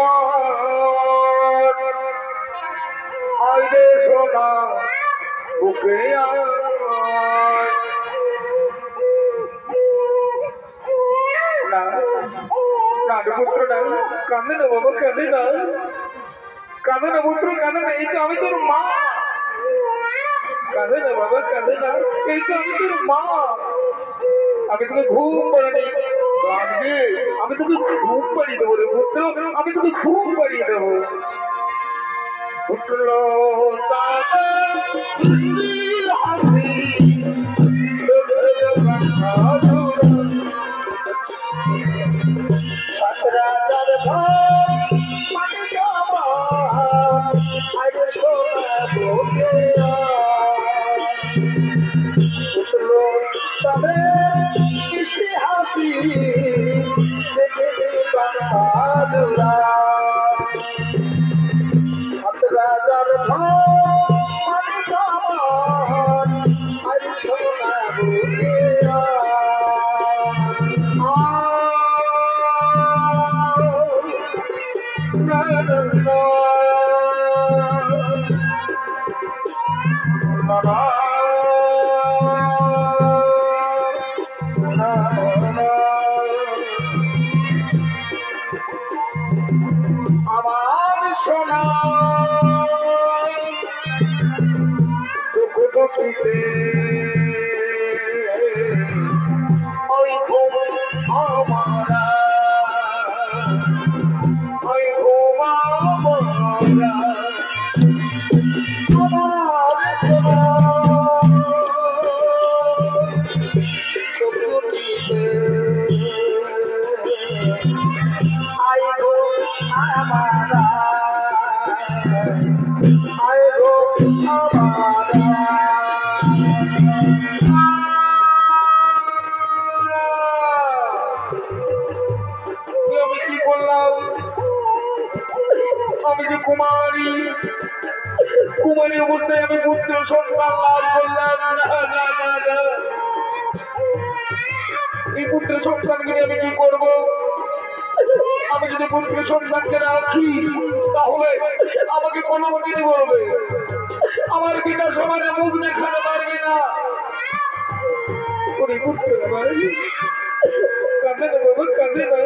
আমার আইরে সোনা বুকে পুত্র না কাঁদে না বাবা কাঁদে না পুত্র কাঁদে না এই তো আমি তোর মা কাঁদে না বাবা কাঁদে না এই তো আমি তোর মা আমি তোকে ঘুম পাড়ানি কাঁদবে আমি তোকে ঘুম পাড়িয়ে দেবো রে পুত্র আমি তোকে ঘুম পাড়িয়ে দেবো পুত্র হাসি দেখে রাজার মানে আজ সোনা বুকে আমার সোনা টুকুটুকিতে ওই ঘুম আমারা ওই ঘুম আমারা আমার সোনা টুকুটুকিতে हमारा आए गो हमारा আমি কি করলাম আমি যে কুমারী অবস্থায় আমি পুত্র সন্তান লাভ করলাম না এই পুত্র সন্তানকে আমি কি করবো আমি যদি পুত্র সন্তানকে রাখি তাহলে আমাকে কোনো দিনই বলবে আমার পিতা সমাজে মুখ দেখাতে পারবে না কাঁদে না বাবা কাঁদে না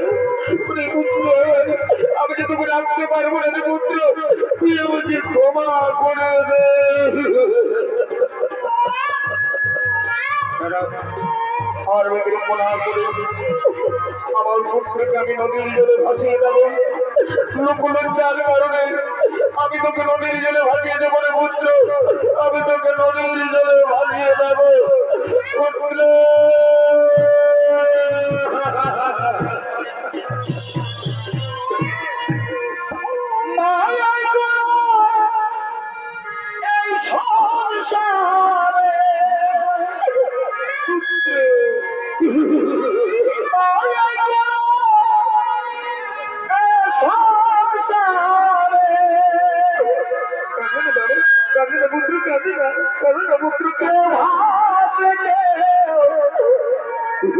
পুত্র আমি যে তোকে রাখতে পারবো না পুত্র তুই আমাকে ক্ষমা করে দে আর বিড়ম্বনা করে আমার পুত্রকে আমি নদীর জলে ভাসিয়ে দেবো লোকলজ্জার কারণে আমি তোকে নদীর জলে ভাসিয়ে দেবো রে পুত্র আমি তোকে নদীর জলে ভাসিয়ে দেবো পুত্র এই সংসারে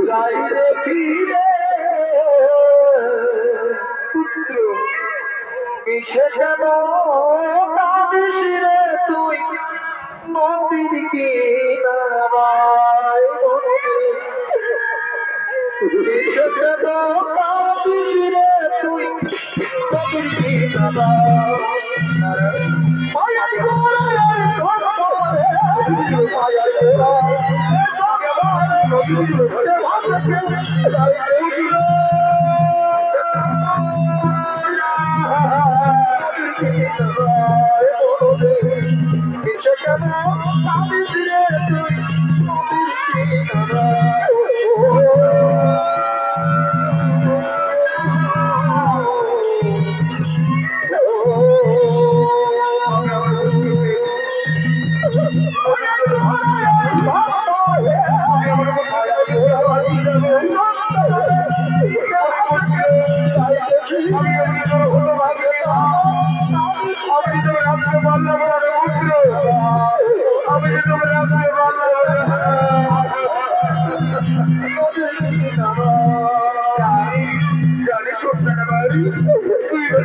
যাই রে ফিরে পুত্র মিশে কেন কাঁদিস রে তুই মন্দির কিনারায় মিশে কেন কাঁদিস রে তুই মন্দির কিনারায় মায়াই গোড়ায় মায়াই গোড়ায়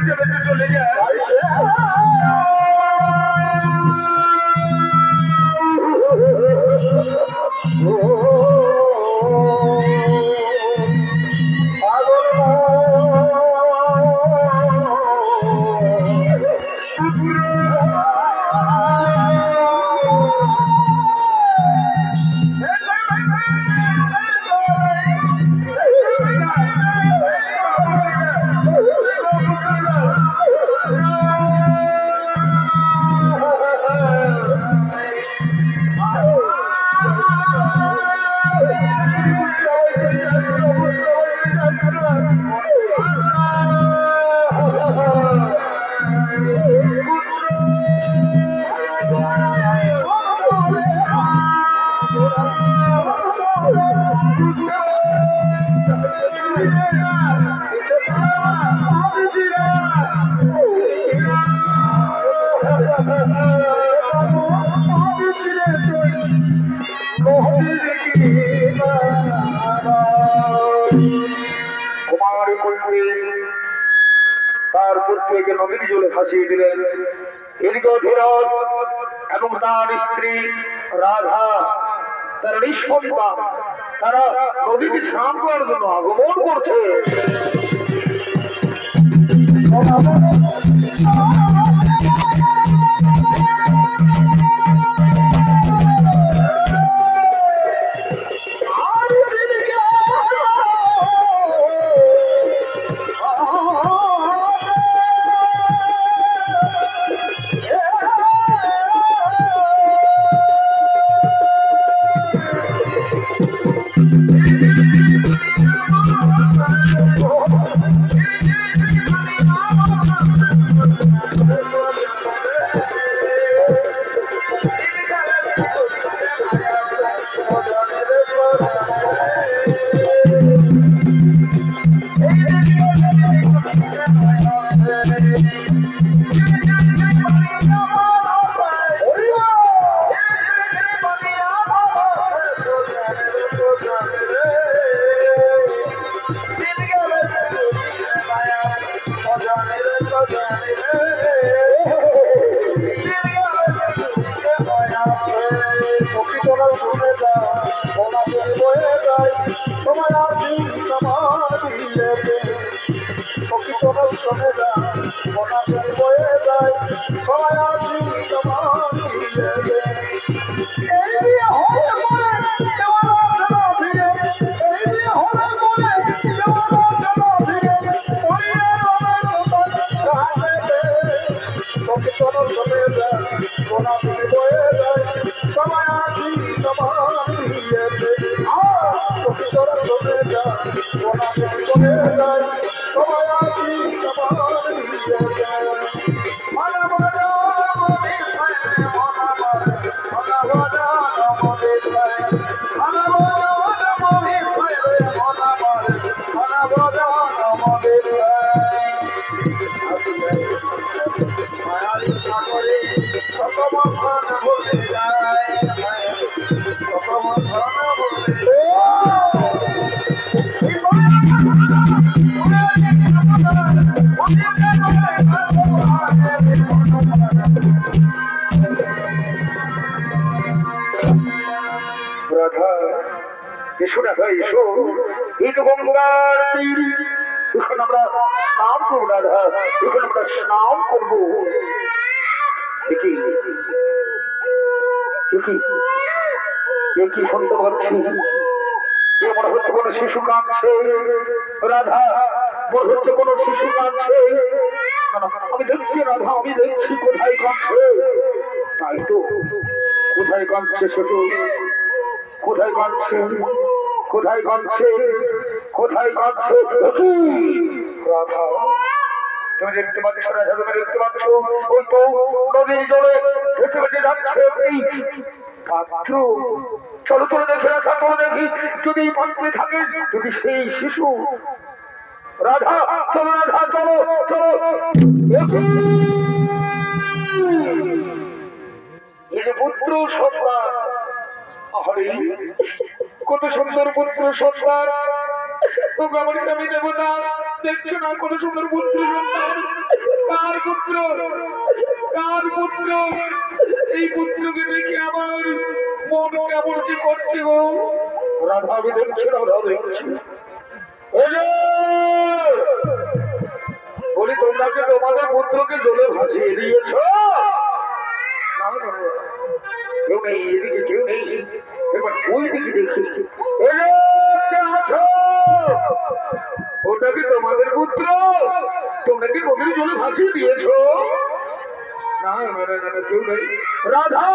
বেঁচে বেঁচে চলে যায়। কুমারী কন্যা তার পুত্রকে নদীর জলে ভাসিয়ে দিলেন। এদিকে ধীরজ এবং তার স্ত্রী রাধা তার নিঃসন্তান তারা নদীকে স্নান করার জন্য আগমন করছে। শিশু কাঁদছে রাধা মনে হচ্ছে কোন শিশু কাঁদছে আমি দেখছি রাধা আমি দেখছি কোথায় কাঁদছে তাই তো কোথায় কাঁদছে ছোট কোথায় কাঁদছে কোথায় কাঁদছে কোথায় কাঁদছে রাধা তুমি দেখতে পাচ্ছ রাধা তুমি দেখতে পাচ্ছ ওই তো নদীর জলে ভেসে ভেসে যাচ্ছে এই পাত্র চলো চলো দেখে রাখা চলো দেখি যদি পাত্রে থাকে যদি সেই শিশু রাধা চলো রাধা চলো চলো এই যে পুত্র সন্তান কত সুন্দর পুত্র সন্তান তোকে আমি দেব না দেখছো না কত সুন্দর পুত্র সন্তান? কার পুত্র? কার পুত্র? এই পুত্রকে দেখে আমার মন কেমন কি করছে গো। রাধা আমি দেখছি, রাধা দেখছি। বলি তোমরা কি তোমাদের পুত্রকে জলে ভাসিয়ে দিয়েছ? কেউ নেই এদিকে, কেউ নেই। এবার ওই দিকে দেখি। ওটা কি তোমাদের পুত্র? তোমরা কি নদীর জলে ভাসিয়ে দিয়েছ? না না না না, কেউ নেই। রাধা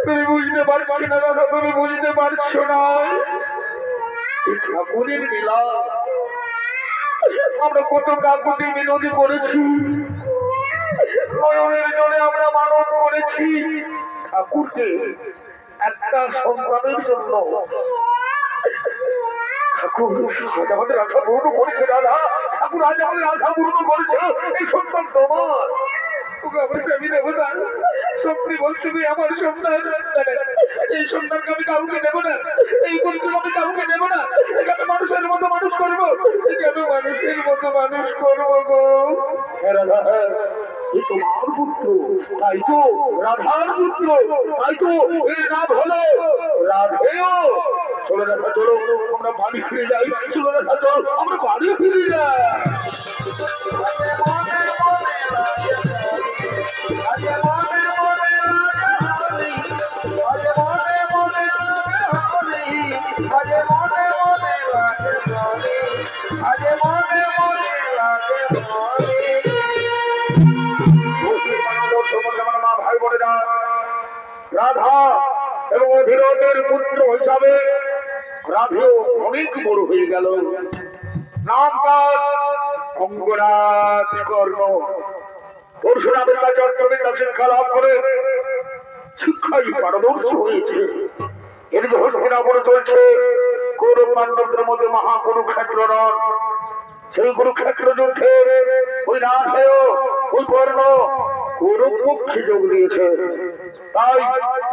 তুমি বুঝতে পারছো না রাধা, তুমি বুঝতে পারছো না। ঠাকুরের লীলা আমরা কত কাকুতি মিনতি করেছি, নয়নের জলে আমরা মানত করেছি ঠাকুরকে একটা সন্তানের জন্য। ঠাকুর আজ আমাদের আশা পূর্ণ করেছে দাদা, ঠাকুর আজ আমাদের আশা পূর্ণ করেছে। এই সন্তান তোমার, আমার স্বামী দেবতা সত্যি বলছি তুই আমার সন্তান। এই সন্তানকে আমি কাউকে দেবো না, এই পুত্রকে আমি কাউকে দেবো না। এখানে মানুষের মতো মানুষ করবো, এখানে মানুষের মতো মানুষ করবো গো। রাধা এই তোমার পুত্র, তাই তো রাধার পুত্র, তাই তো এই রাধ হলো রাধেও। চলো রাধা চলো, আমরা বাড়ি ফিরে যাই। চলো রাধা চলো, আমরা বাড়ি ফিরে যাই। ভাই বোনেরা, রাধা এবং অধীরথের পুত্র হিসাবে রাধেও অনেক বড় হয়ে গেল। নাম তার অঙ্গরাজ কর্ণ। পরশুরামের কাছে অর্থবিদ্যা শিক্ষা লাভ করে শিক্ষায় পারদর্শী হয়েছে। এদিকে হস্তিনাপুরে চলছে কৌরব পাণ্ডবদের মধ্যে মহাকুরুক্ষেত্র রণ। সেই কুরুক্ষেত্র যুদ্ধে ওই রাধেয় ওই কর্ণ কৌরব পক্ষে যোগ দিয়েছে। তাই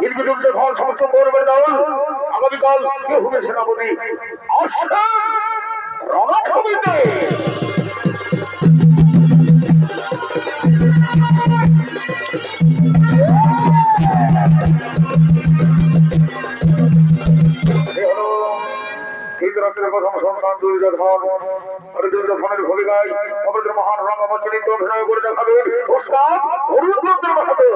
দীর্ঘ যুদ্ধে ঘর সমস্ত কৌরবের দল আগামীকাল কেউ হবে সেনাপতি আসছেন রণভূমিতে। প্রথম সন্তান দুর্যোধন, দুর্যোধনের ভূমিকায় আমাদের মহান রঙ্গমঞ্চে অভিনয় করে দেখাবেন ওস্তাদ অরুণচন্দ্র মাহাতো।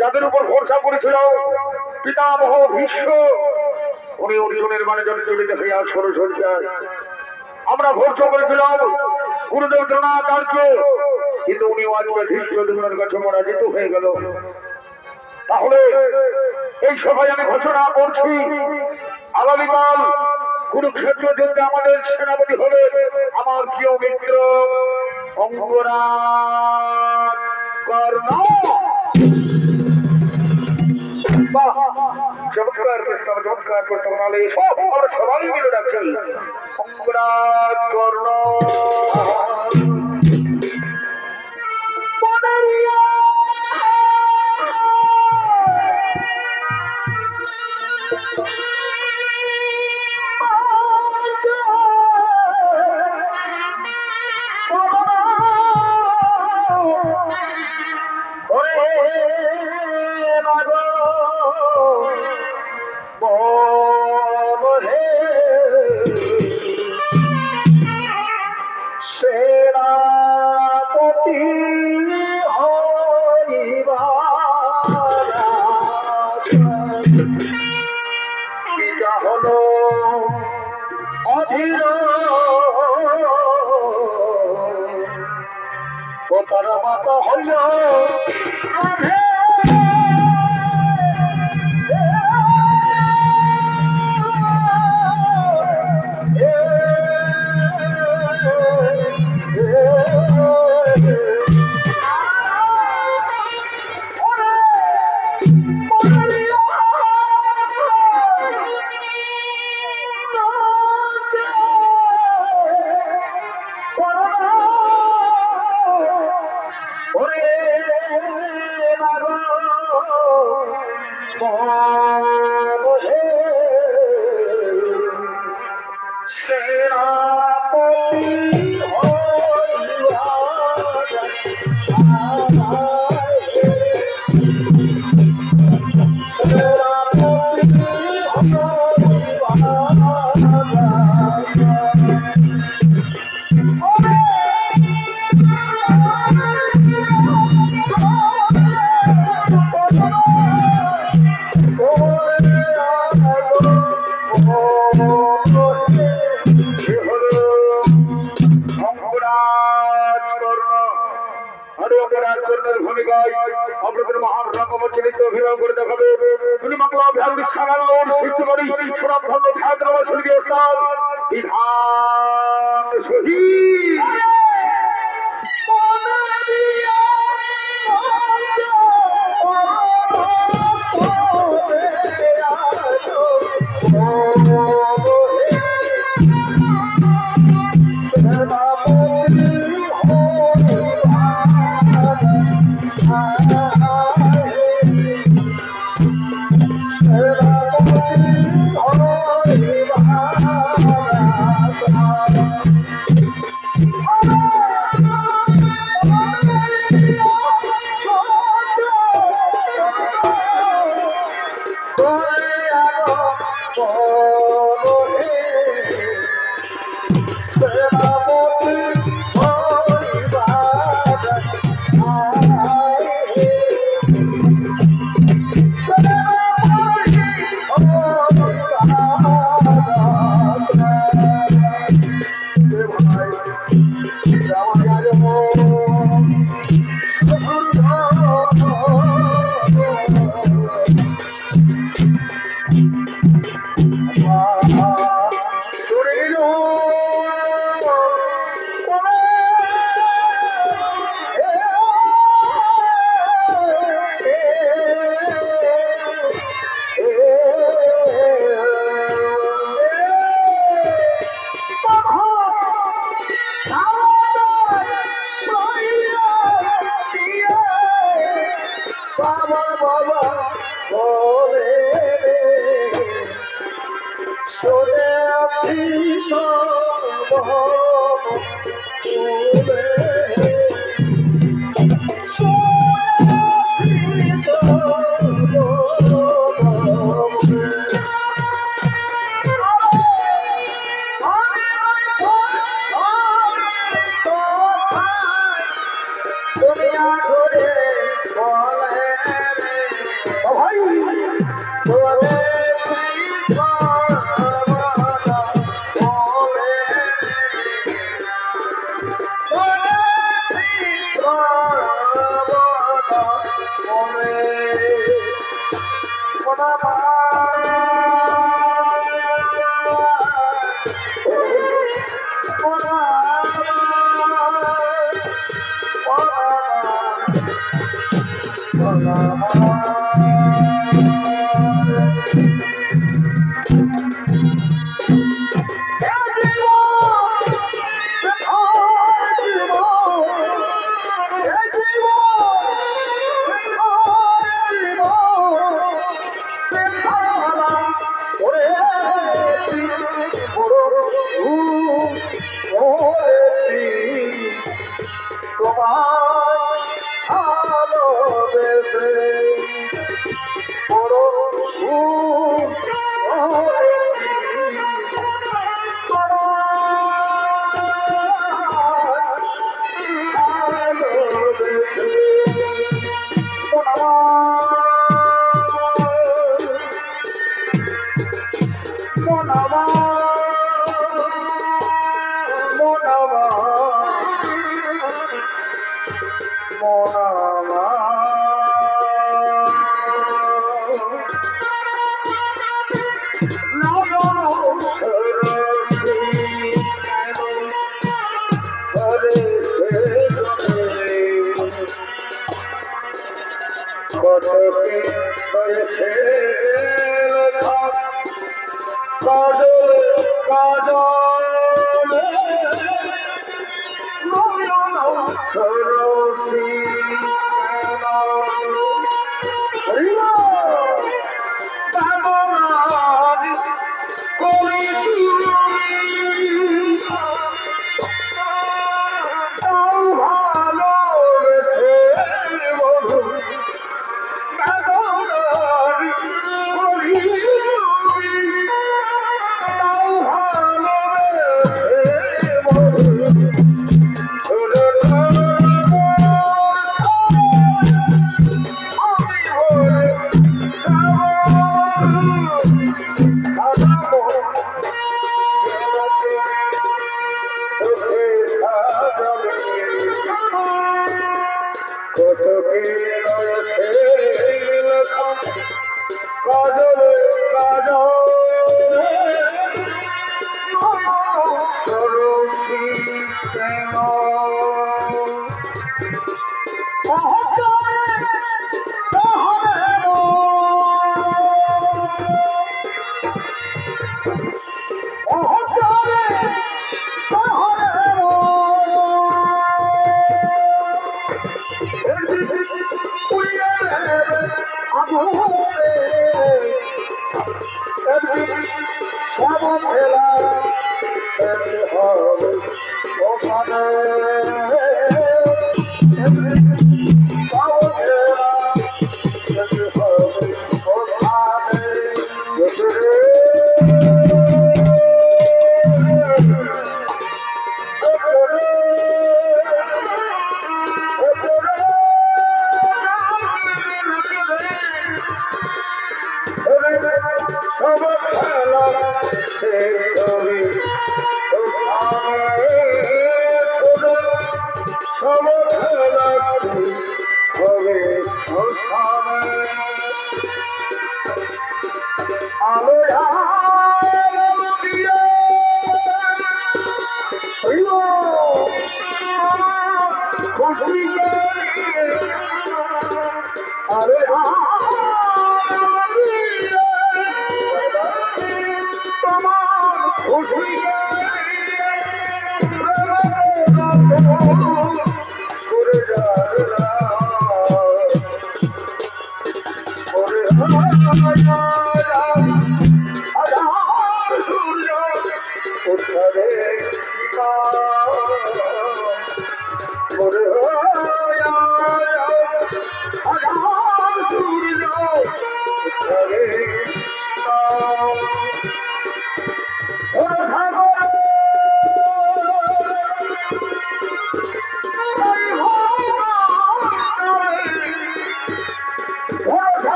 যাদের উপর ভরসা করেছিল পিতামহ ভীষ্ম, উনি অর্জুনের মানে জর্জরিত হইয়া সরসজ্জায়। আমরা ভরসা করেছিলাম গুরুদেব দ্রোণাচার্য, কিন্তু উনি আজকে ধৃষ্টদ্যুম্নের কাছে পরাজিত হয়ে গেল। তাহলে এই সভায় আমি ঘোষণা করছি, আগামীকাল কুরুক্ষেত্র যুদ্ধে আমাদের সেনাপতি হবে আমার প্রিয় মিত্র অঙ্গরাজ কর্ণ। চমৎকার প্রস্তাব, চমৎকার প্রস্তাব। আমরা সবাই মিলে ডাকছেন অঙ্গরাজ কর্ণ। শুনে আছি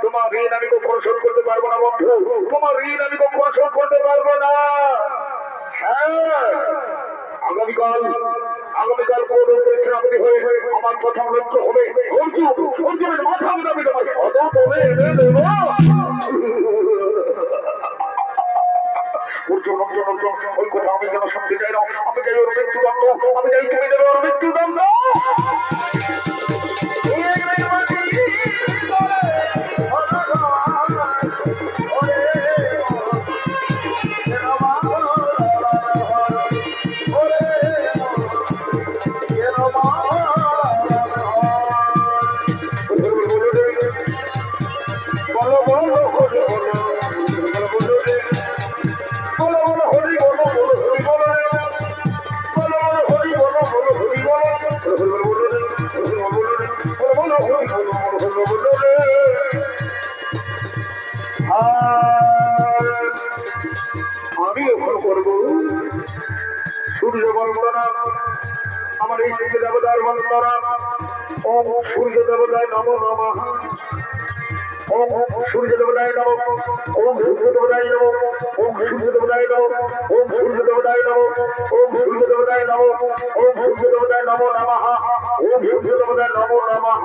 তোমার ঋণ আমি কখনো শোধ করতে পারবো না বন্ধু, তোমার ঋণ আমি কখনো শোধ করতে পারবো না। হ্যাঁ, আগামীকাল পরিশ্রামী হয়ে আমার প্রথম লক্ষ্য হবে অর্জুনের মাথা আমি তোমাকে ওই কথা আমি যেন শুনতে চাই না। আমি চাই ওর মৃত্যুদণ্ড, আমি চাই তুমি দেবে ওর মৃত্যুদণ্ড। আমি এখন করবো সূর্য বন্দনা, আমার এই সূর্য দেবতার বন্দনা। ওম সূর্য দেবতায় নমো নমঃ, ওম সূর্য দেবতায় নমঃ, ওম সূর্য দেবতায় নমঃ, ওম সূর্য দেবতায় নমঃ, ওম সূর্য দেবতায় নমঃ, ওম সূর্য দেবতায় নমঃ, ওম সূর্য দেবতায় নমো নমঃ, ওম সূর্য দেবতায় নমো নমঃ।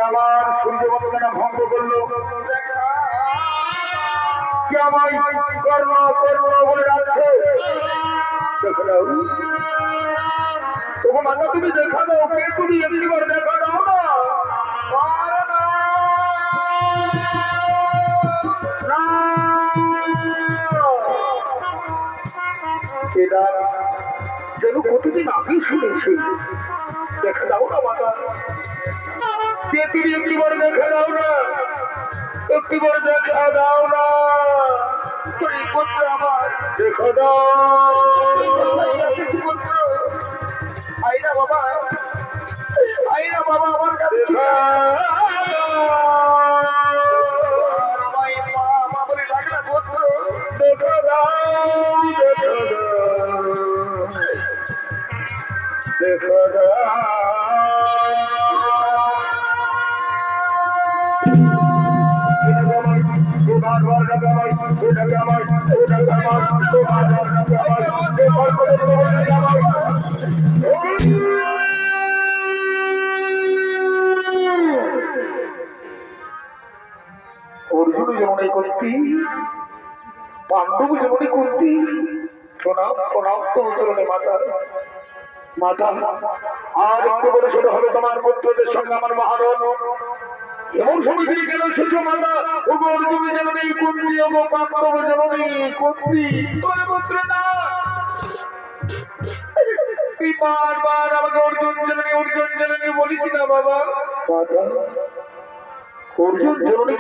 আমার সূর্য বন্দনা ভঙ্গ করলো, কে আমায় কর্ম কর্ম বলে রাখছে। দেখো দাও তবু মাতা, তুমি দেখা দাও, কে তুমি একটিবার দেখা দাও না। যেন কতদিন আগে শুনেছি, দেখা দাও না মাতা, কে তুমি একটিবার দেখা দাও না, একটিবার দেখা দাও না। পুত্র আমার দেখা দাও, পুত্র আইনা বাবা, আইনা বাবা আমার কাছে বলে লাগলা পুত্র, দেখা দাও, দেখা দাও। অর্জুন যেমন কুন্তি, পাণ্ডব যেমন কুন্তি, প্রণাম প্রণাম তো চরণে মাতা। মাতা আর একটু বলে শুরু হবে তোমার পুত্রদের সঙ্গে আমার মহারণ। এমন সময় তিনি কেন এসেছো মাতা? ও অর্জুন জননী কুন্তি, ও পাণ্ডব জননী কুন্তি, তোর পুত্র না। তুই বারবার আমাকে অর্জুন জননী বলিস না বাবা। মাতা অর্জুন জননী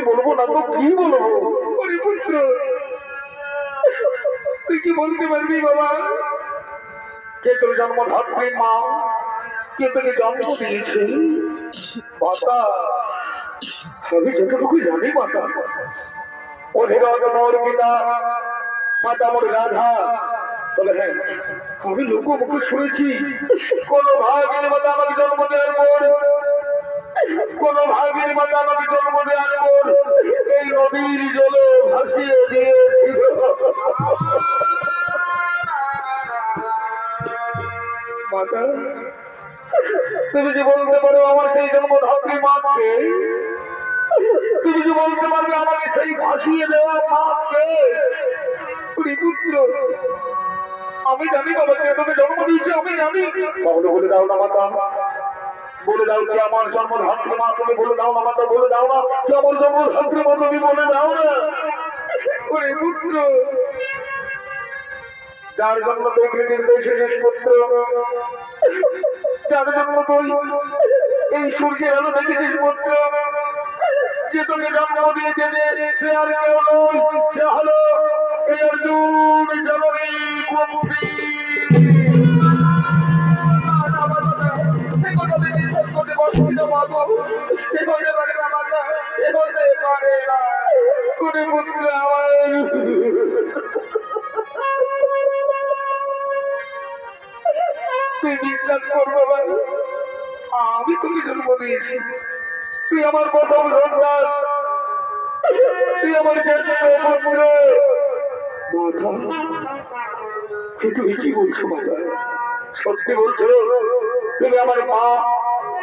বলবো না তো কি বলবো? পুত্র তুই কি বলতে পারবি বাবা? কে তোর জন্মধাত্রী মা, কে তোকে জন্ম দিয়েছে? মাতা আমি যতটুকু জানি মাতা, অধিরথ মোর পিতা, মাতা মোর রাধা। তবে হ্যাঁ, আমি লোক মুখে শুনেছি কোন ভাগিনী মাতা আমাকে জন্ম দেওয়ার পর, কোন ভাগিনী মাতা আমাকে জন্ম দেওয়ার পর এই নদীর জলে ভাসিয়ে দিয়েছিল। মাতা তুমি কি বলতে পারো আমার সেই জন্মধাত্রী মাকে? তুমি কি বলতে পারবে আমাকে সেই ভাসিয়ে দেওয়া মাকে? পুত্র আমি জানি বাবা কে তোকে জন্ম দিয়েছে, আমি জানি। তাহলে বলে দাও না মাতা, বলে দাও কি আমার জন্মধাত্রী মা? তুমি বলে দাও না মাতা, বলে দাও না কি আমার জন্মধাত্রী মা? তুমি বলে দাও না। পুত্র যার জন্য তুই পৃথিবীতে এসেছিস পুত্র, যার জন্য তুই এই সূর্যের আলো দেখেছিস পুত্র, যে তোকে জন্ম দিয়েছে সে আর কেউ নয়, সে হলো এই অর্জুন জননী কুন্তি। মাগো এ হইতে পারে না মাতা এ হইতে পারে না কোনে পুত্র আমার তুই বিশ্বাস কর বাবা আমি তোকে জন্ম দিয়েছি তুই আমার প্রথম সন্তান তুই আমার তুমি কি বলছো মাতা সত্যি বলছো তুমি আমার মা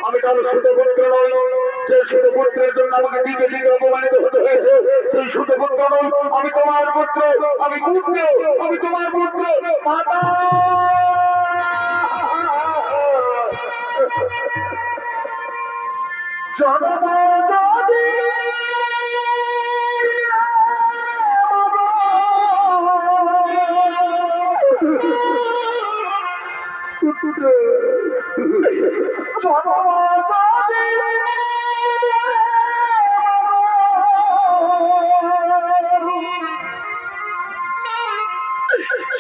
আমি কারো ছোট পুত্র নই যে ছোট পুত্রের জন্য আমাকে দিকে দিকে অপমানিত হতে হয়েছে সেই ছোট পুত্র নই আমি তোমার পুত্র আমি পুত্র আমি তোমার পুত্র মাতা জনম যদি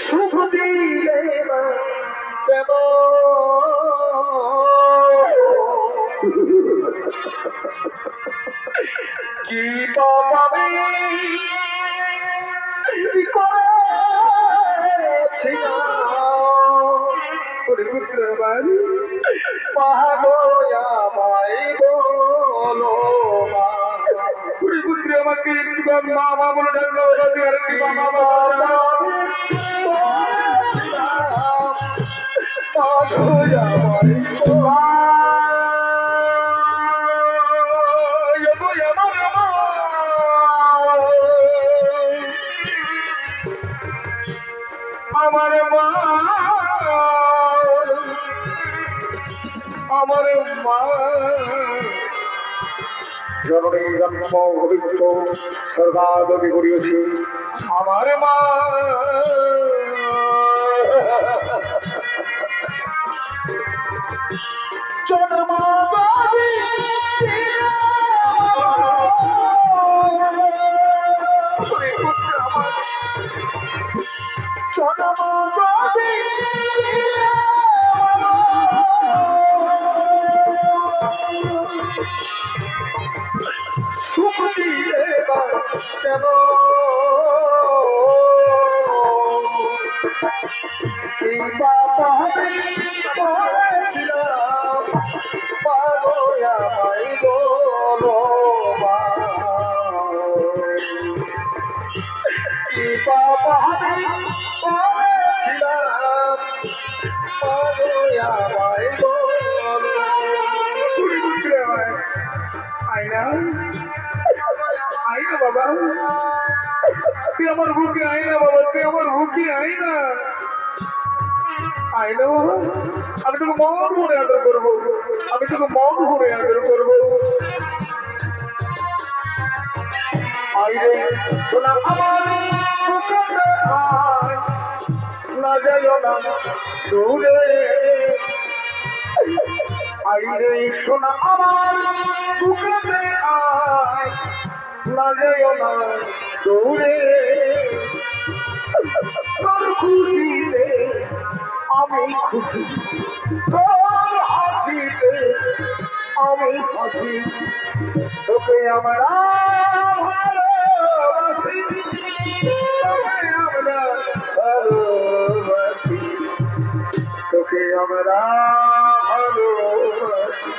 সুখ দিলে কেন কি পাবে আমাকে মা মা বলে ডাকলো আমার মা আমার মা জননী জন্ম পবিত্র সর্বাদপি করিয়াছি আমার মা জন্ম কেন এই বাবা পাগয়া মাই বলো কি বাবা পাগয়া মাই বলো আইনা আইনা বাবা তুই আমার বুকে আইনা বাবা তুই আমার বুকে আইনা আইনা বাবা আমি তোকে মন ভরে আদর করবো আমি তোকে মন ভরে আদর করবো আইরে শোনা আমার না যাইও না দূরে আইরে শোনা আমার বুকেতে আয় না যাইও না দূরে তোর খুশিতে আমি খুশি তোর হাসিতে আমি হাসি তোকে আমরা ভালোবাসি তোকে আমরা ভালোবাসি তোকে আমরা ভালোবাসি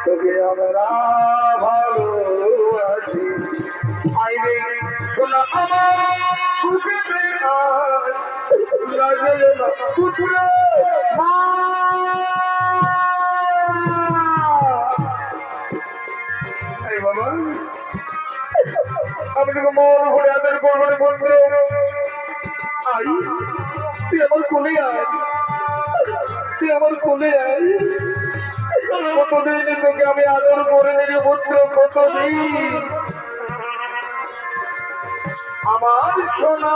তোকে আমরা ভালোবাসি আইরে শোনা আমার বুকেতে লাগে না পুত্র মা আরে বাবা আমি তোকে মন ভরে আদর করবো রে পুত্র আই তুই আমার কোলে আয় তুই আমার কোলে আয় কতদিন তোকে আমি আদর করে নেবে পুত্র কতদিন আমার সোনা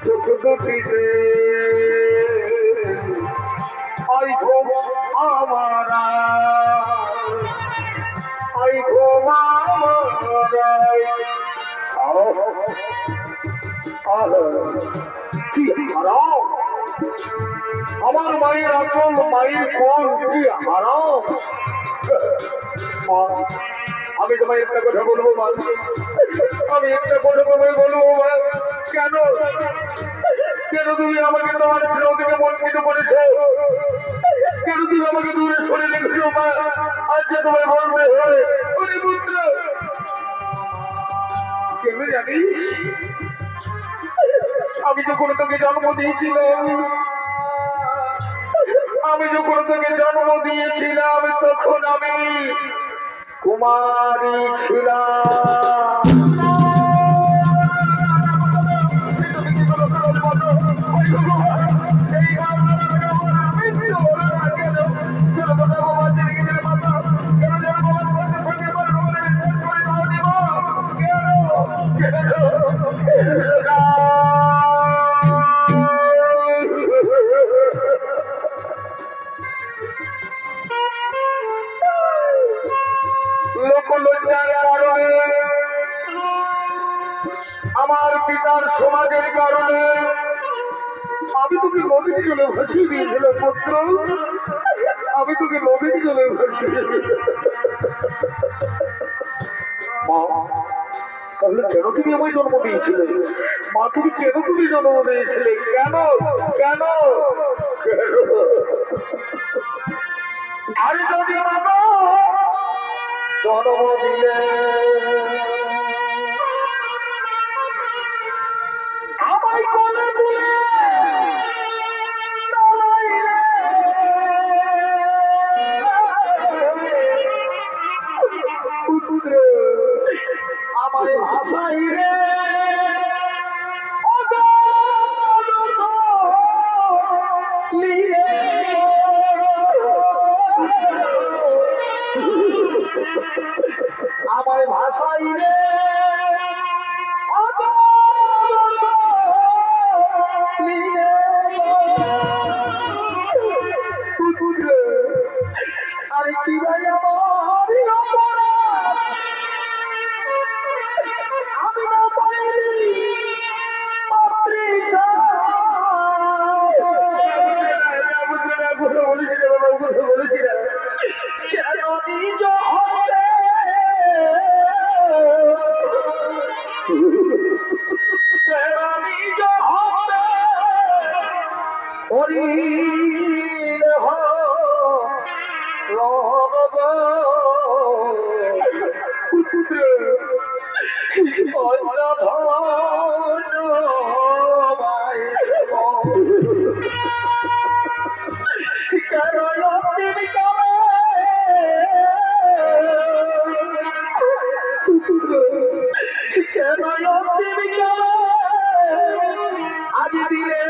চোখ দুটিতে আই ঘুম আমার আই ঘুম আমার কি হারাও আমার মায়ের আচল মায়ের কোল কি হারাম। আমি তোমায় একটা কথা বলবো মা, আমি একটা কথা তোমায় বলবো মা। কেন কেন তুমি আমাকে তোমার স্নেহ থেকে বঞ্চিত করেছো? কেন তুমি আমাকে দূরে সরে রেখেছো মা? আজকে তোমায় বলবে হয় পুত্র কেন জানিস, আমি যখন তোকে জন্ম দিয়েছিলাম, আমি যখন তোকে জন্ম দিয়েছিলাম তখন আমি কুমারী ছিলাম। লোকলজ্জার কারণে, আমার পিতার সমাজের কারণে আমি তোকে নদীর জলে ভাসিয়ে দিয়েছিলাম পুত্র, আমি তোকে নদীর জলে ভাসিয়ে। মা তাহলে কেন তুমি আমায় জন্ম দিয়েছিলে? মা তুমি কেন তুমি জন্ম দিয়েছিলে? কেন কেন আর যদি বাবা জন্ম দিলে আমায় কোলে তুলে আমায় ভাষাই রে আমায় ভাষাই রে আরে কি ভাই আমার আমি না পাইলি বলেছি না কেন নিজ হস্তে কেন নিজ হস্তে হরিলে আজ দিলে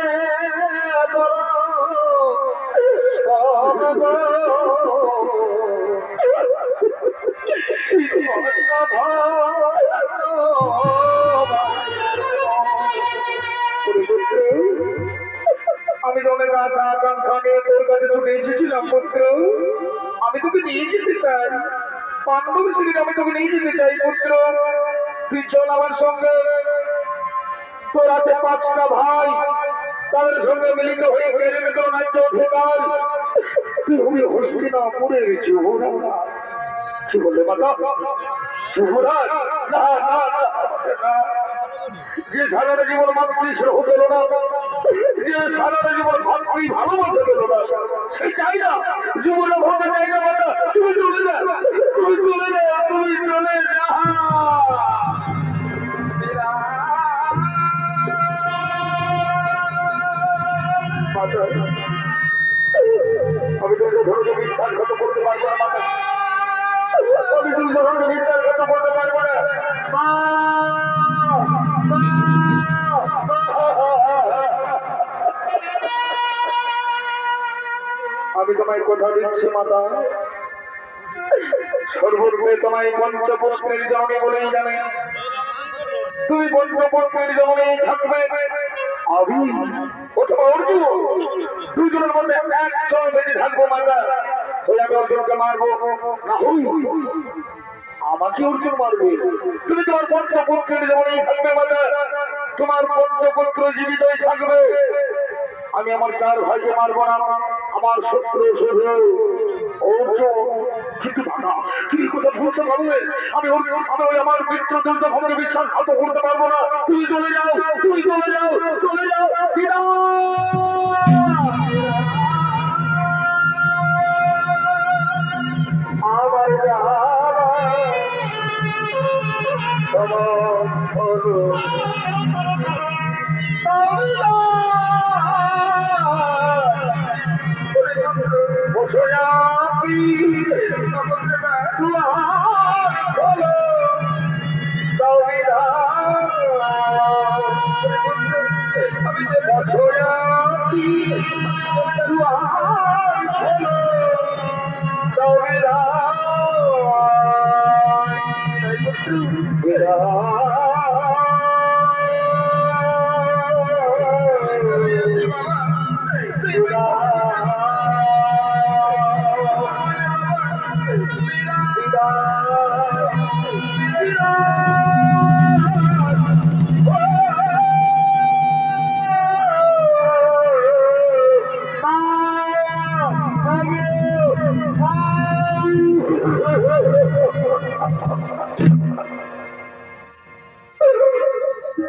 আমি তো অনেক আশা আকাঙ্ক্ষা নিয়ে তোর কাছে ছুটে এসেছিলাম পুত্র, আমি তোকে নিয়ে যেতে চাই পাণ্ডব শ্রীর, আমি তোকে নিয়ে যেতে চাই পুত্র। তুই চল আমার সঙ্গে, তোর আছে 5টা ভাই, তাদের সঙ্গে মিলিত হয়ে কেড়ে তোর রাজ্য অধিকার। তুই হবি হস্তিনাপুরের যুবরাজ। কি বললে মাতা? যুবরাজ? না না না, যে সারাটা জীবন মাতৃ স্নেহ পেল না, যে সারাটা জীবন ভাতৃ ভালোবাসা পেল না, সে চাই না, যুবরাজ হতে চাই না মাতা। তুমি চলে না, তুমি চলে না, তুমি চলে না। আমি তোকে ধরকে বিশ্বাসঘাত করতে পারবো না মাতা, আমি তুমি ধরকে বিশ্বাসঘাত করতে পারবো না। আমি তোমায় কথা দিচ্ছি মাতা, সর্বরূপে তোমায় পঞ্চপুত্রের জননী বলেই জানে, তুমি পঞ্চপুত্রের জননী থাকবে। আমি অথবা অর্জুন, দুজনের মধ্যে একজন বেঁচে থাকবো মাতা। ওই আমি অর্জুনকে মারবো, না হই আমাকে অর্জুন মারবে। তুমি তোমার পঞ্চপুত্রের জননী থাকবে মাতা, তোমার পঞ্চপুত্র জীবিতই থাকবে। আমি আমার চার ভাইকে মারবো না, আমার শত্রু শুধু অর্জুন। কিন্তু দাদা তুমি কথা বলতে পারলে আমি ওই আমার মিত্র দুর্যোধনকে বিশ্বাসঘাত করতে পারবো না। তুমি চলে যাও, তুমি চলে যাও, চলে যাও। আমার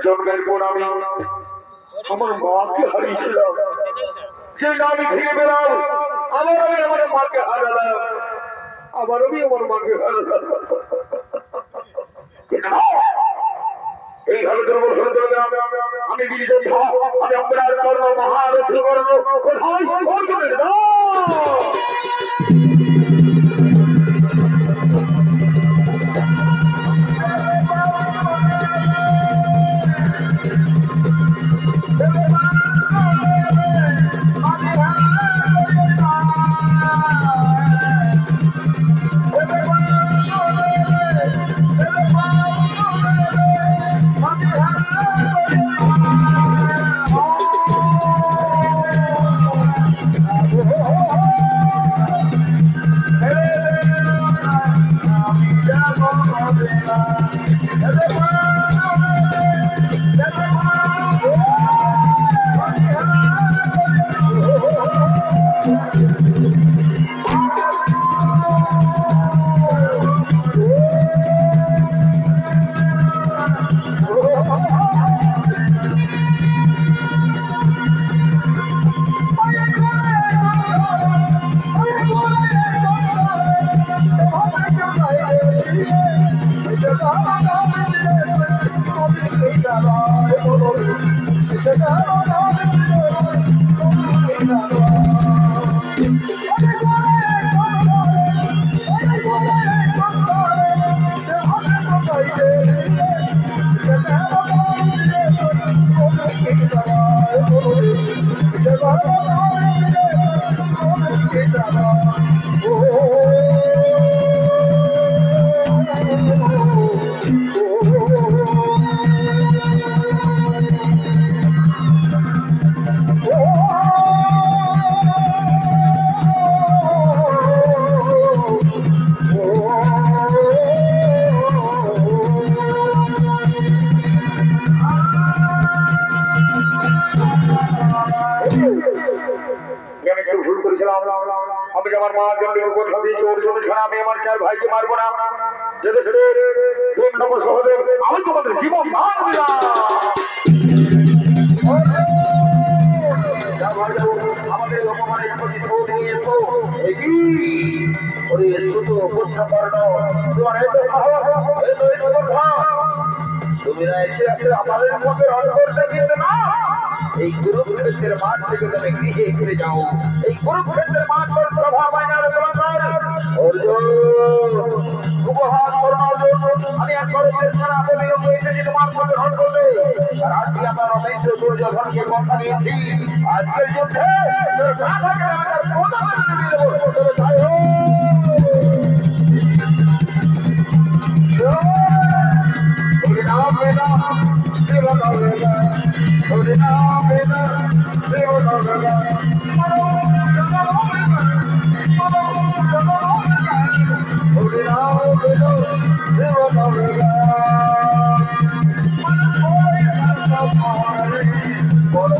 জন্মের পর আমি আমার মাকে হারিয়েছিলাম, সেই আমি ঘিরে বেড়াও। আবার আমি আমার মাকে হারালাম, আবার আমি আমার মাকে হারালাম। এইভাবে দুর্বল হয়ে চলবে। আমি বীরযোদ্ধা, আমি অপরাধ কর্ম মহারথী কর্ম কোথায় অর্জুনের আমি আমার চার ভাইকে মারবো না। যেতে ছেড়ে সহদেব আমি তোমাদের জীবন দান দিলাম। আমাদের অপমানের প্রতি শোধ নিয়েছো, তুমি না এসে আমাদের মধ্যে রণ করতে কিন্তু না। এই কুরুক্ষেত্রের মাঠ থেকে তুমি গৃহে ফিরে যাও। এই কুরুক্ষেত্রের মাঠ করে প্রভাব উপহার করুন অর্জুন। আমি এক গর্বের সেনাপতি রূপে এসেছি তোমার মধ্যে রণ করতে। আর আজকে আমার অমেন্দ্র দুর্যোধনকে কথা দিয়েছি, আজকের যুদ্ধে বড়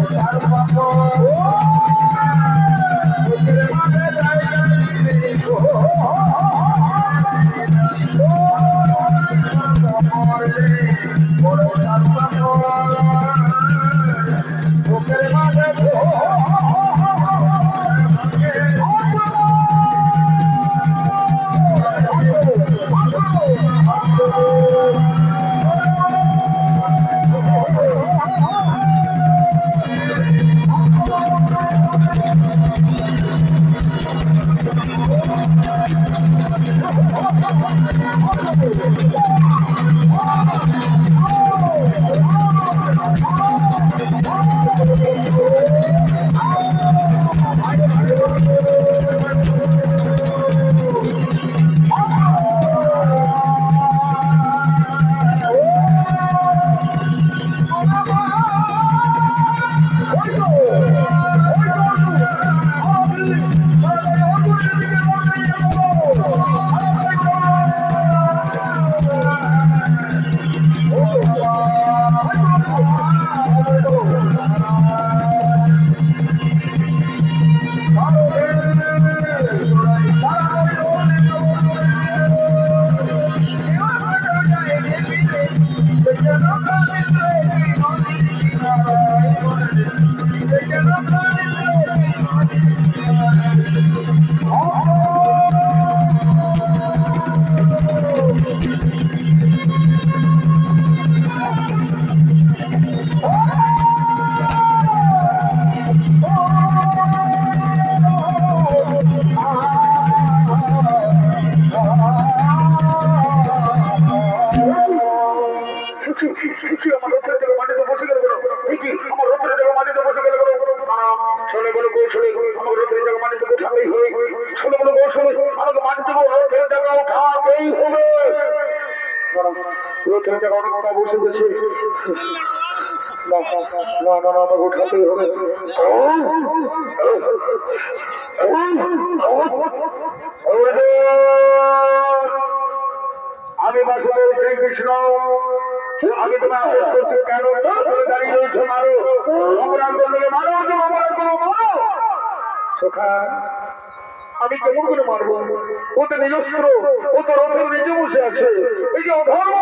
আমি বাসুদেব শ্রীকৃষ্ণ আমি তোমার কেন দাঁড়িয়ে রয়েছে মারো অপরাধ করলে মারো অপরাধ করো মারো সখা আমি কেমন করে মারবো ও তো নিজস্ব ও তো রথের নিজে বসে আছে এই যে অধর্ম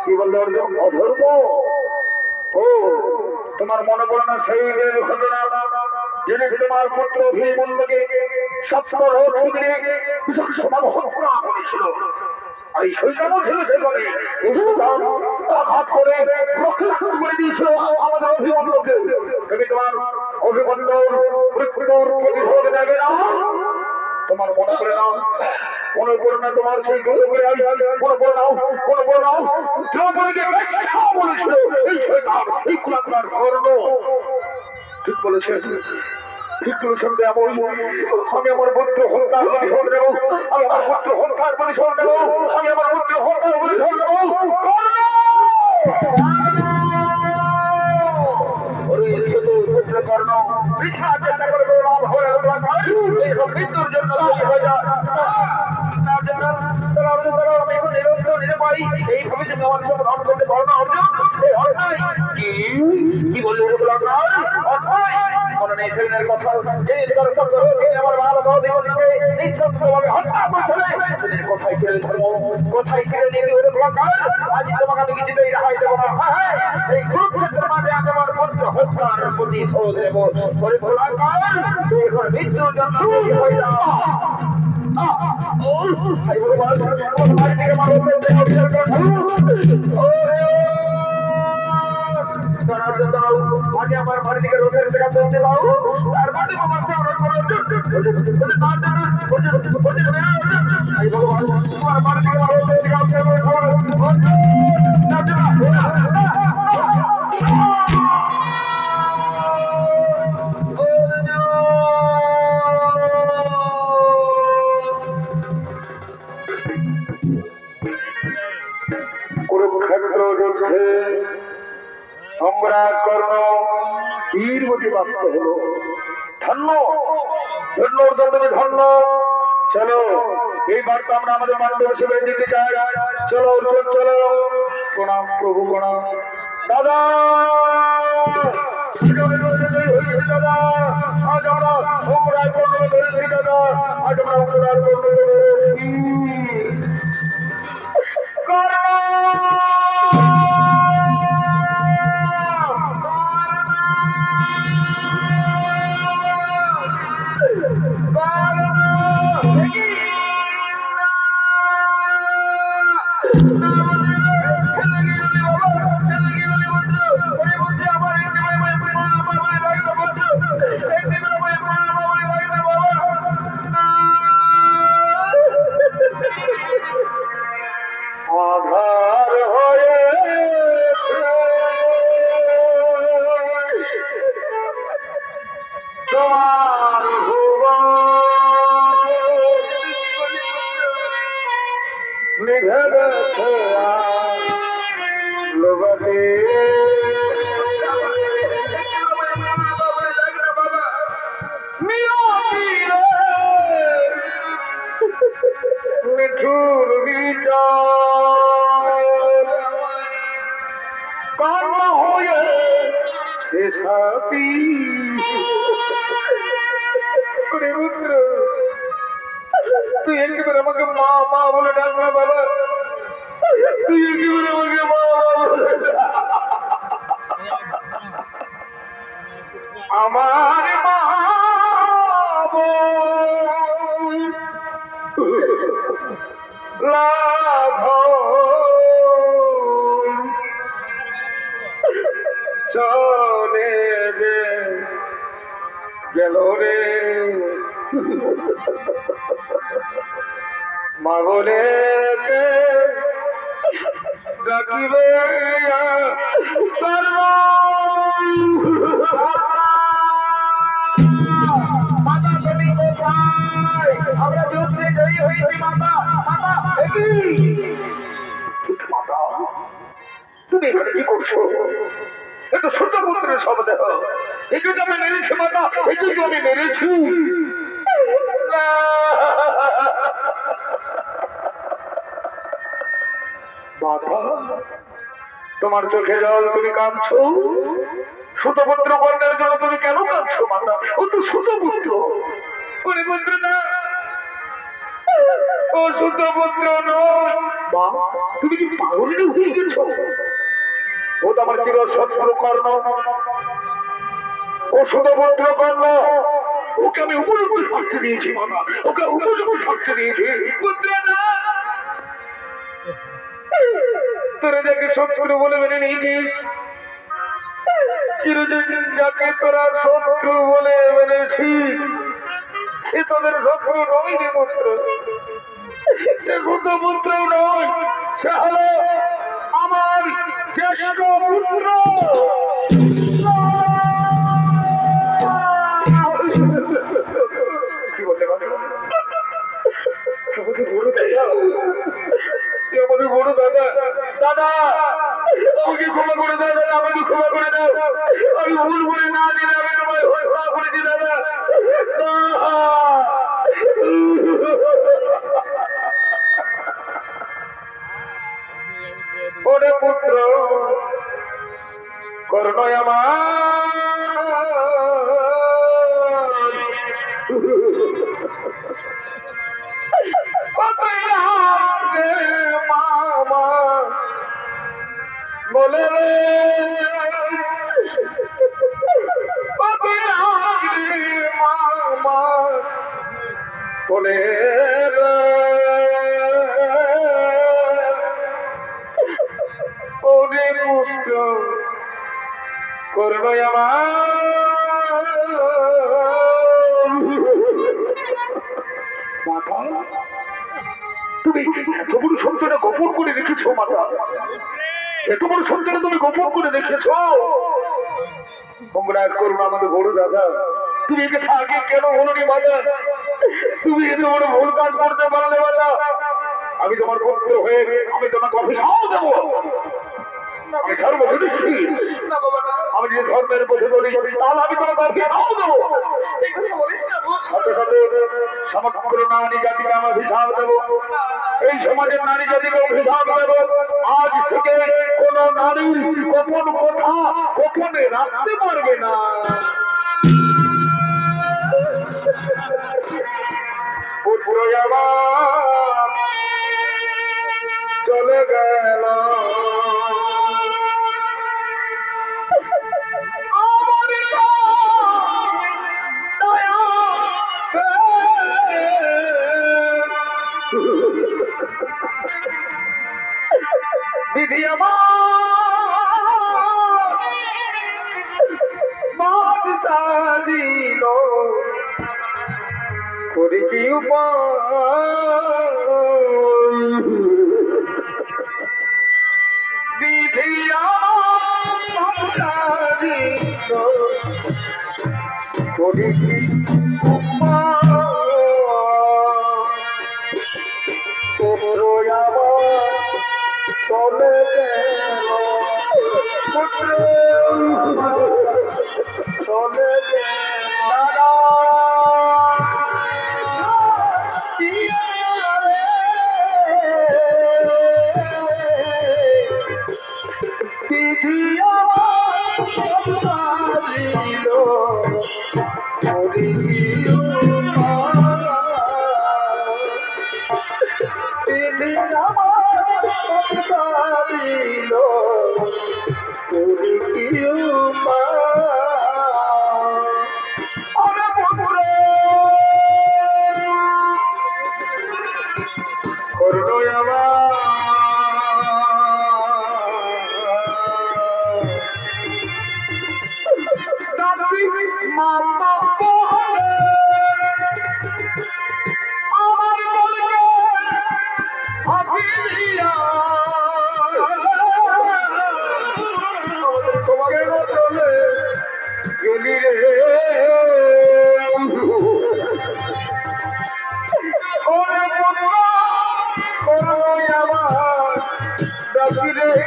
কি বললো অর্জুন অধর্ম ও তোমার মনে পড়ে না সেই ঘটনা যিনি তোমার পুত্র অভিমন্যুকে সপ্ত রথ মিলে সমান হত্যা করেছিল আর এই সৈন্যও ছিল সেখানে আঘাত করে রক্তাক্ত করে দিয়েছিল আমাদের অভিমন্যুকে তুমি তোমার অভিমন্যুর মৃত্যুর প্রতিশোধ নেবে না তোমার মনে করে নাও মনে করে না তোমার সেই মনে করে নাও দ্রৌপদীকে বলেছিল এই সৈন্য এই কুলাঙ্গার কর্ণ ঠিক বলেছেন ঠিক বলেছেন আমি আমার পুত্র হত্যার পরিশোধ নেব আমি আমার পুত্র হত্যার পরিশোধ নেব আমি আমার পুত্র হত্যার পরিশোধ নেব কর্ণ চেষ্টা করে মৃত্যুর জন্য এই ভবিষ্যৎ আমার সব রণ করতে পারো না অর্জুন কি বললি মনে নেই সেদিনের কথা আমার ভালো নিঃশব্দভাবে হত্যা করছিলে সেদিন কোথায় ছিলেন ধর্ম কোথায় ছিলেন আজ তোমাকে আমি কিছুতেই রেহাই দেবো না এই কুরুক্ষেত্রের মাঠে আমি আমার পুত্র হত্যার প্রতিশোধ নেব মৃত্যুর জন্য হয়ে যাও আমার বাড়ি থেকে রোগের দেখা চলতে দাও তার বাড়ি আমার বাড়ি থেকে সম্রাট কর্ণ বীরবতী প্রাপ্ত হলো ধন্য ধন্য তুমি ধন্য চলো এই বার্তা আমরা আমাদের মানব হিসেবে দিতে চাই চলো চলো প্রণাম প্রভু প্রণাম দাদা দাদা আজ আমরা অপরাধ করতে পেরেছি দাদা আজ আমরা অপরাধ করতে পেরেছি আধার হয়ে তোমার নিভে গেছে লোভে মিঠুর বিচার কর্ম হয়ে শেষাপি পুত্র তুই একবার আমাকে মা মা বলে ডাক না বাবা তুই একবার আমাকে মা মা বলে আমার মা লাভ চলে রে গেল রে মা বলে ডাকিবে আমরা যুদ্ধে জয়ী হয়েছি মাতা তুমি এখানে কি করছো এটা ছোট পুত্রের সন্দেহ একে তো আমি মেরেছি মাতা একে তো আমি মেরেছি মাতা তোমার চোখে জল তুমি কাঁদছো সুতপুত্র কন্যার জন্য তুমি কেন কাঁদছো মাতা ও তো সুতপুত্র ওরে পুত্র না ও সুতপুত্র নয় মা তুমি কি পাগল হয়ে গেছো ও তো আমার চির শত্রু কর্ণ ও সুতপুত্র কর্ণ ওকে আমি উপযুক্ত থাকতে দিয়েছি মাতা ওকে উপযুক্ত থাকতে দিয়েছি পুত্র না তোরা যাকে শত্রু বলে মেনে নিয়েছিস চিরদিন যাকে তোরা শত্রু বলে মেনেছিস সে তোদের শত্রু নয় রে পুত্র সে পুত্র নয় সে হলো আমার জ্যেষ্ঠ পুত্র কি বলতে পারে আমাকে বড় দাদা দাদা আমাকে ক্ষমা করে দাও দাদা আমাকে ক্ষমা করে দাও আমি ভুল করে না দিলে আমি তোমায় হত্যা করেছি দাদা ওরে পুত্র করুণায় মামা বলে রে মামা বলে ওরে পুত্র করুণায় মাতা তুমি এত বড় সন্তানটা গোপন করে রেখেছো মাতা এত বড় সন্তান তুমি গোপন করে রেখেছো তোমরা করুন আমাদের বড় দাদা তুমি একে আগে কেন বলনি মাতা তুমি এত বড় ভুল কাজ করতে পারলে মাতা আমি তোমার পুত্র হয়ে আমি তোমাকে অভিশাপ দেবো আমি ধর্ম বুঝেছি আমি যে ধর্মের মধ্যে বলি তাহলে আমি তোমাকে অভিশাপ দেবো সাথে সাথে সমগ্র নারী জাতিকে আমি অভিশাপ দেব, এই সমাজের নারী জাতিকে অভিশাপ দেব, আজ থেকে কোন নারীর গোপন কথা গোপনে রাখতে পারবে না। পুত্র আমার চলে গেল, বিধি আমার করে কি বিধি করে কি চলে গেল, চলে গেল বিধি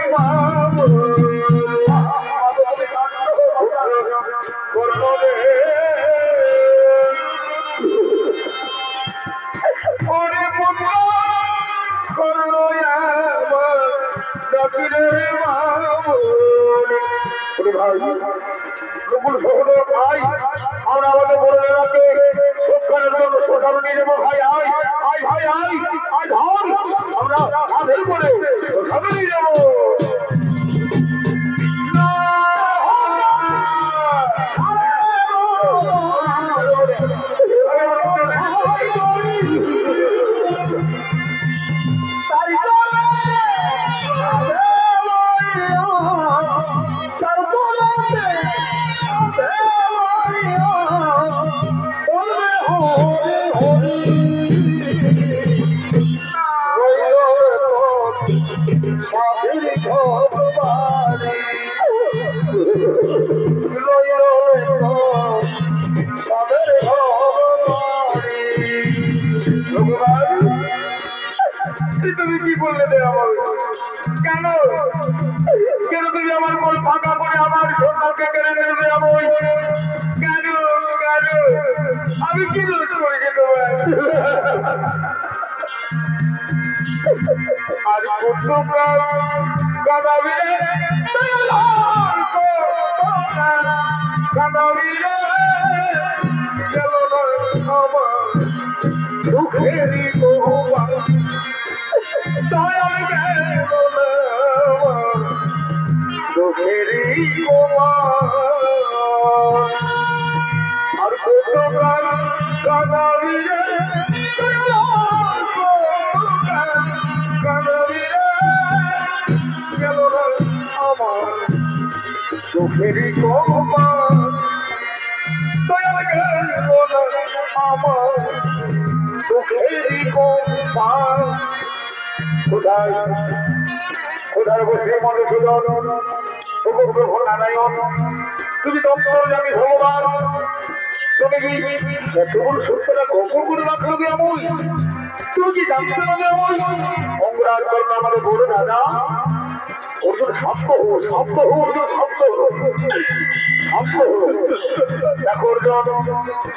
আমরা আমাদের বড় নেতাকে সৎকারের জন্য সরকার নিয়ে যাবো। ভাই আয় আয় ভাই আয় আয় ধর, আমরা আধের করে সরকার নিয়ে যাবো। তুমি কি বললে আমার কেন কেন তুমি আমার কোল ফাঁকা করে আমার সন্তানকে কেড়ে নেবে? আমি কেন কেন আমি কি দোষ করেছি তোমার? আর কাদাবিরে কাদাবিরে গেল আমার দুঃখেরই গোবা দয়াল গেল দুঃখেরই গোবা। আর কতকাল কাদাবিরে গেল আমার দুঃখেরই গোবা দয়াল গেল আমার দুঃখেরই গোবা। কোথায় কোথায় বসে মনে সুদন নারায়ণ তুমি দপ্তর জানি ভগবান, তুমি কি এতগুলো সত্যটা গোপন করে রাখলো কি আমি? তুমি কি জানতে পারবে আমি অঙ্গরাজ করলো আমাদের বড় দাদা অর্জুন শান্ত হো, শান্ত হো, অর্জুন শান্ত হো, শান্ত হো। দেখো অর্জুন,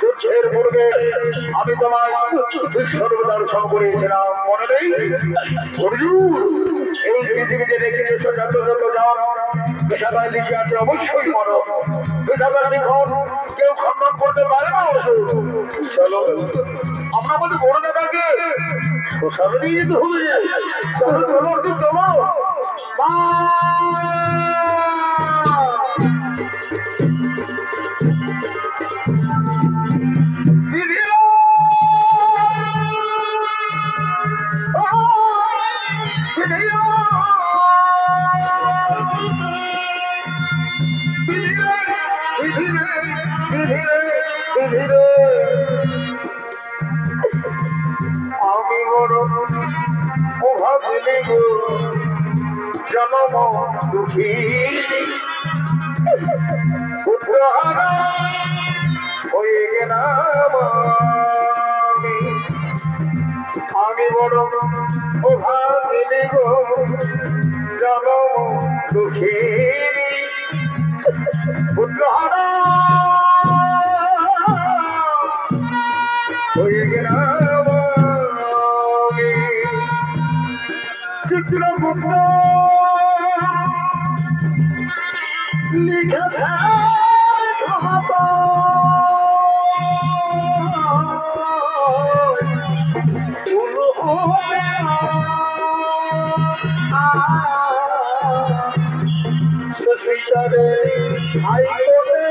যুদ্ধের পূর্বে আমি তোমায় বিশ্বরূপ দর্শন করিয়েছিলাম, মনে নেই? অর্জুন, এই পৃথিবীতে রেখে এসো যত যত যাও, বিধাতার লিখে আছে অবশ্যই মরো। বিধাতার লিখন কেউ খণ্ডন করতে পারে না। অর্জুন চলো, আমরা আমাদের বড় দাদাকে শ্মশানে নিয়ে যেতে হবে। চলো চলো অর্জুন চলো। আমি বড় অভাবিনী গো, জনম দুঃখী পুত্রহারা হয়ে গেলাম। আমি বড় অভাবিনী গো, জনম দুঃখী পুত্রহারা হয়ে গেলাম। চিত্রগুপ্ত লিখেছে বিচারে হাইকোর্টে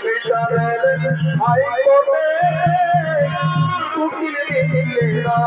বিচারের হাইকোর্টে উকিলেরা